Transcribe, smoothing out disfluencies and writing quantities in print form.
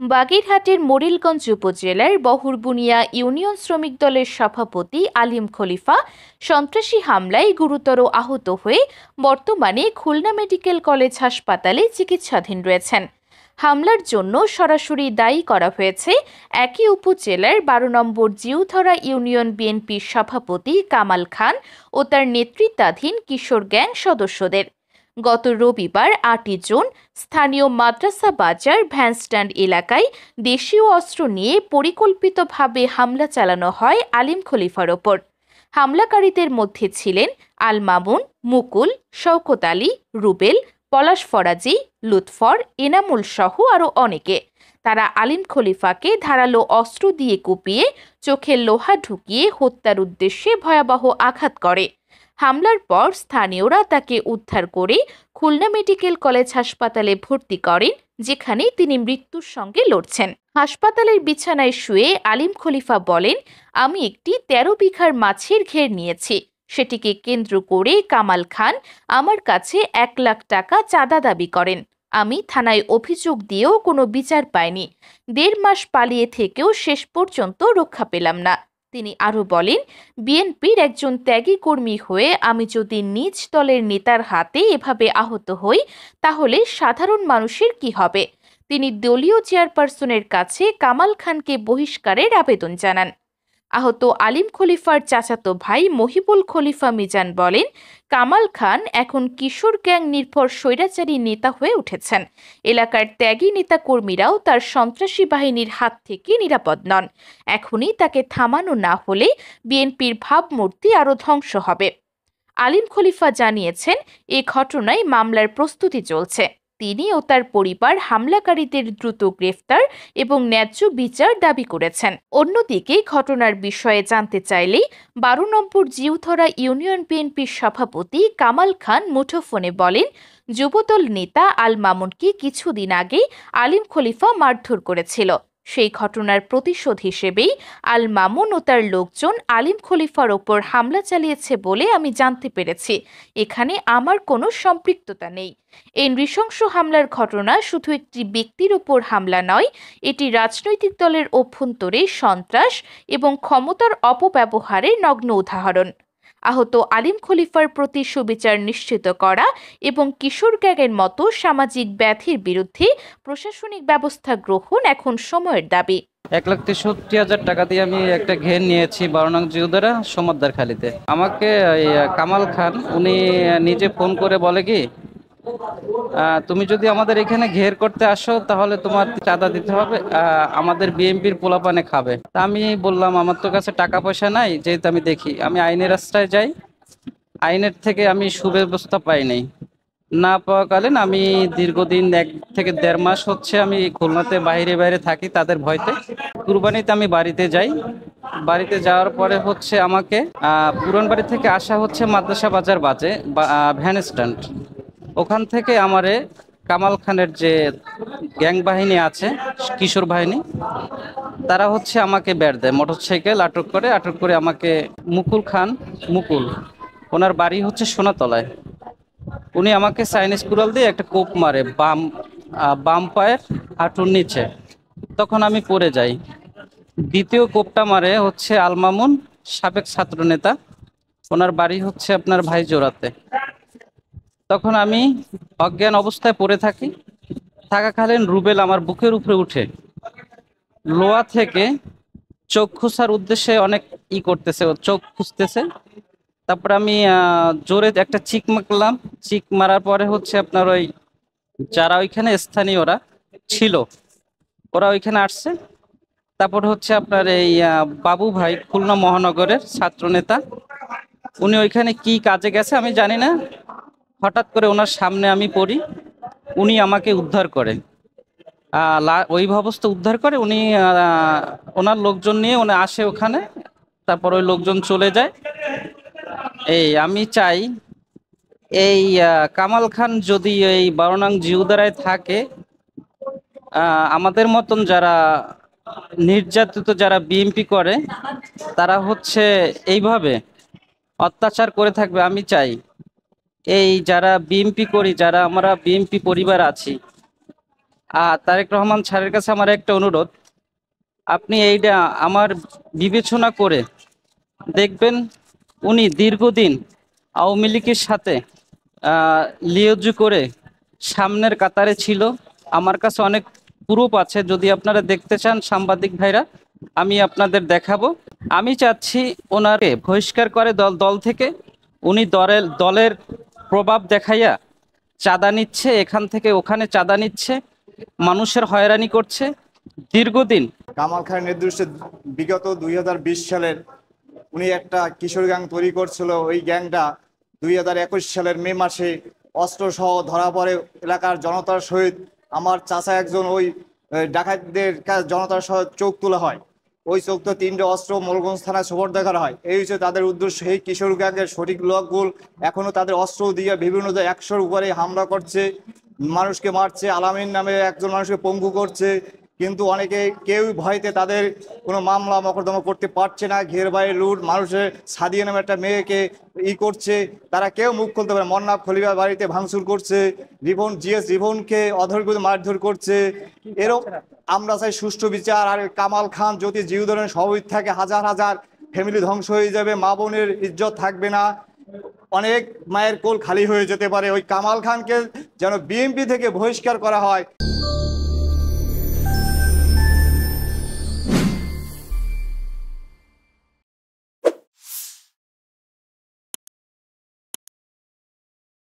বাগেরহাটের মোরেলগঞ্জ উপজেলার বহরবুনিয়া ইউনিয়ন শ্রমিক দলের সভাপতি আলিম খলিফা সন্ত্রাসী হামলায় গুরুতর আহত হয়ে বর্তমানে খুলনা মেডিকেল কলেজ হাসপাতালে চিকিৎসাধীন রয়েছেন। হামলার জন্য সরাসরি দায়ী করা হয়েছে একই উপজেলার ১২ নম্বর জিউধরা ইউনিয়ন বিএনপির সভাপতি কামাল খান ও তার নেতৃত্বাধীন কিশোর গ্যাং সদস্যদের। গত রবিবার ৮ই জুন স্থানীয় মাদ্রাসা বাজার ভ্যানস্ট্যান্ড এলাকায় দেশীয় অস্ত্র নিয়ে পরিকল্পিতভাবে হামলা চালানো হয় আলিম খলিফার ওপর। হামলাকারীদের মধ্যে ছিলেন আল মামুন, মুকুল, শওকত আলী, রুবেল, পলাশ ফরাজি, লুৎফর, এনামুল সহ আরও অনেকে। তারা আলিম খলিফাকে ধারালো অস্ত্র দিয়ে কুপিয়ে চোখে লোহা ঢুকিয়ে হত্যার উদ্দেশ্যে ভয়াবহ আঘাত করে। হামলার পর স্থানীয়রা তাকে উদ্ধার করে খুলনা মেডিকেল কলেজ হাসপাতালে ভর্তি করেন, যেখানে তিনি মৃত্যুর সঙ্গে লড়ছেন। হাসপাতালের বিছানায় শুয়ে আলিম খলিফা বলেন, আমি একটি ১৩ বিঘার মাছের ঘের নিয়েছি। সেটিকে কেন্দ্র করে কামাল খান আমার কাছে ১ লাখ টাকা চাঁদা দাবি করেন। আমি থানায় অভিযোগ দিয়েও কোনো বিচার পাইনি। ১.৫ মাস পালিয়ে থেকেও শেষ পর্যন্ত রক্ষা পেলাম না। তিনি আরও বলেন, বিএনপির একজন ত্যাগী কর্মী হয়ে আমি যদি নিজ দলের নেতার হাতে এভাবে আহত হই, তাহলে সাধারণ মানুষের কি হবে? তিনি দলীয় চেয়ারপারসনের কাছে কামাল খানকে বহিষ্কারের আবেদন জানান। আহত আলিম খলিফার চাচাতো ভাই মহিবুল খলিফা মিজান বলেন, কামাল খান এখন কিশোর গ্যাং নির্ভর স্বৈরাচারী নেতা হয়ে উঠেছেন। এলাকার ত্যাগী নেতাকর্মীরাও তার সন্ত্রাসী বাহিনীর হাত থেকে নিরাপদ নন। এখনই তাকে থামানো না হলে বিএনপির ভাবমূর্তি আরও ধ্বংস হবে। আলিম খলিফা জানিয়েছেন, এ ঘটনায় মামলার প্রস্তুতি চলছে। তিনি ও তার পরিবার হামলাকারীদের দ্রুত গ্রেফতার এবং ন্যায্য বিচার দাবি করেছেন। অন্যদিকে ঘটনার বিষয়ে জানতে চাইলেই ১২ নম্বর জিউধরা ইউনিয়ন বিএনপির সভাপতি কামাল খান মুঠোফোনে বলেন, যুবদল নেতা আল মামুনকে কিছুদিন আগে আলিম খলিফা মারধর করেছিল। সেই ঘটনার প্রতিশোধ হিসেবেই আল মামুন ও তার লোকজন আলিম খলিফার ওপর হামলা চালিয়েছে বলে আমি জানতে পেরেছি। এখানে আমার কোনো সম্পৃক্ততা নেই। এই নৃশংস হামলার ঘটনা শুধু একটি ব্যক্তির ওপর হামলা নয়, এটি রাজনৈতিক দলের অভ্যন্তরে সন্ত্রাস এবং ক্ষমতার অপব্যবহারের নগ্ন উদাহরণ। আহত আলিম খলিফার প্রতি সুবিচার নিশ্চিত করা এবং কিশোর গ্যাংয়ের মতো সামাজিক ব্যাধির বিরুদ্ধে প্রশাসনিক ব্যবস্থা গ্রহণ এখন সময়ের দাবি। ১,৬৩,০০০ টাকা দিয়ে আমি একটা ঘের নিয়েছি ১২ নং জিউদারা সমদ্দারখালীতে। আমাকে কামাল খান উনি নিজে ফোন করে বলে কি, তুমি যদি আমাদের এখানে ঘের করতে আসো তাহলে তোমার চাঁদা দিতে হবে, আমাদের বিএনপির পোলাপানে খাবে। তা আমি বললাম আমার তো কাছে টাকা পয়সা নাই, যেহেতু আমি দেখি আমি আইনের রাস্তায় যাই, আইনের থেকে আমি সুব্যবস্থা পাই নাই। না পাওয়াকালীন আমি দীর্ঘদিন ১ থেকে ১.৫ মাস হচ্ছে আমি খুলনাতে বাইরে বাইরে থাকি তাদের ভয়তে। কুরবানিতে আমি বাড়িতে যাই। বাড়িতে যাওয়ার পরে হচ্ছে আমাকে পুরান বাড়ি থেকে আসা হচ্ছে মাদ্রাসা বাজার ভ্যান স্ট্যান্ড, ওখান থেকে আমারে কামাল খানের যে গ্যাং বাহিনী আছে, কিশোর বাহিনী, তারা হচ্ছে আমাকে বের দেয়, মোটরসাইকেল আটক করে আমাকে মুকুল ওনার বাড়ি হচ্ছে সোনাতলায়। উনি আমাকে চাইনিজ কুড়াল দিয়ে একটা কোপ মারে বাম পায়ের হাঁটুর নিচে, তখন আমি পড়ে যাই। দ্বিতীয় কোপটা মারে হচ্ছে আল মামুন, সাবেক ছাত্র নেতা, ওনার বাড়ি হচ্ছে আপনার ভাইজোরাতে। তখন আমি অজ্ঞান অবস্থায় পড়ে থাকাকালীন রুবেল আমার বুকের উপরে উঠে লোয়া থেকে চোখ খুঁচার উদ্দেশ্যে অনেক করতেছে, ও চোখ খুঁজতেছে। তারপর আমি জোরে একটা চিক মারার পরে হচ্ছে আপনার ওই যারা ওইখানে স্থানীয়রা ছিল ওরা ওইখানে আসছে। তারপর হচ্ছে আপনার এই বাবু ভাই, খুলনা মহানগরের ছাত্র নেতা, উনি ওইখানে কি কাজে গেছে আমি জানি না, হঠাৎ করে ওনার সামনে আমি পড়ি, উনি আমাকে উদ্ধার করে, ওই অবস্থা উদ্ধার করে। উনি ওনার লোকজন নিয়ে উনি আসে ওখানে, তারপর ওই লোকজন চলে যায়। আমি চাই এই কামাল খান যদি এই ১২ নং জিউদারায় থাকে, আমাদের মতন যারা নির্যাতিত, যারা বিএমপি করে, তারা হচ্ছে এইভাবে অত্যাচার করে থাকবে। আমি চাই এই যারা বিএমপি করি, যারা আমরা বিএমপি পরিবার আছি, তারেক রহমান স্যারের কাছে আমার একটা অনুরোধ, আপনি এইটা আমার বিবেচনা করে দেখবেন। উনি দীর্ঘদিন আওয়ামী লীগের সাথে লিয়াজু করে সামনের কাতারে ছিল। আমার কাছে অনেক প্রুফ আছে, যদি আপনারা দেখতে চান সাংবাদিক ভাইরা আমি আপনাদের দেখাবো। আমি চাচ্ছি ওনাকে বহিষ্কার করে দল থেকে। উনি দলের প্রভাব দেখাইয়া চাঁদা নিচ্ছে, এখান থেকে ওখানে চাঁদা নিচ্ছে, মানুষের হয়রানি করছে দীর্ঘদিন। কামাল খানের নেতৃত্বে বিগত 2020 সালের উনি একটা কিশোর গ্যাং তৈরি করছিল। ওই গ্যাংটা 2021 সালের মে মাসে অস্ত্রসহ ধরা পড়ে এলাকার জনতার সহিত। আমার চাচা একজন ওই ডাকাতদের জনতার সহ চোখ তোলা হয়। ওই চোখ তো 3টে অস্ত্র মোরগঞ্জ থানায় সোপর্দ করা হয়। এই হচ্ছে তাদের উদ্দেশ্য। এই কিশোর গ্যাংয়ের সঠিক লকগুলো এখনো তাদের অস্ত্র দিয়ে বিভিন্ন 100-র উপরে হামলা করছে, মানুষকে মারছে, আলামিন নামে একজন মানুষকে পঙ্গু করছে। কিন্তু অনেকে কেউ ভয়তে তাদের কোনো মামলা মকদ্দমা করতে পারছে না। ঘের বাইরে লুট, মানুষের সাদিয়া নামে একটা মেয়েকে করছে, তারা কেউ মুখ খুলতে পারে। মন্নাফ খলিফার বাড়িতে ভাঙচুর করছে, রিভনকে অধৈর্য মারধর করছে। এরকম আমরা চাই সুষ্ঠু বিচার। আর কামাল খান যদি জীবনের সহিত থাকে, হাজার হাজার ফ্যামিলি ধ্বংস হয়ে যাবে, মা বোনের ইজ্জত থাকবে না, অনেক মায়ের কোল খালি হয়ে যেতে পারে। ওই কামাল খানকে যেন বিএনপি থেকে বহিষ্কার করা হয়।